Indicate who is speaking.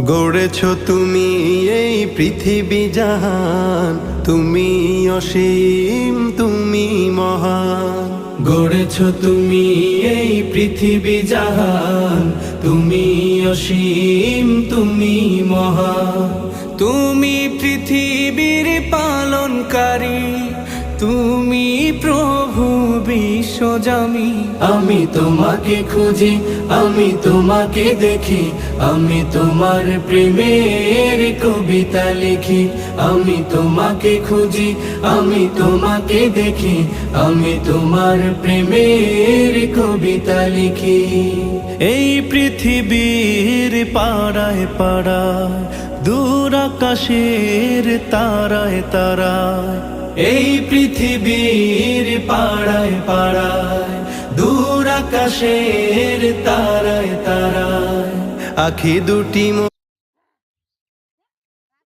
Speaker 1: গড়েছ তুমি এই পৃথিবী জাহান, তুমি অসীম তুমি মহান।
Speaker 2: গড়েছ তুমি এই পৃথিবী জাহান, তুমি অসীম তুমি মহান। তুমি পৃথিবীর পালনকারী, তুমি প্রভু বিশ্বজামি। আমি তোমাকে খুঁজি, আমি তোমাকে দেখি, আমি তোমার প্রেমের কবিতা লিখি। আমি তোমাকে খুঁজি, আমি তোমাকে দেখি, আমি তোমার প্রেমের কবিতা লিখি।
Speaker 3: এই পৃথিবীর পাড়ায় পাড়ায়, দূর আকাশের তারায় তারায়,
Speaker 2: এই পৃথিবীর পাড়ায় পাড়ায়, দূর আকাশের তারায় তারায়,
Speaker 1: আখি দুটি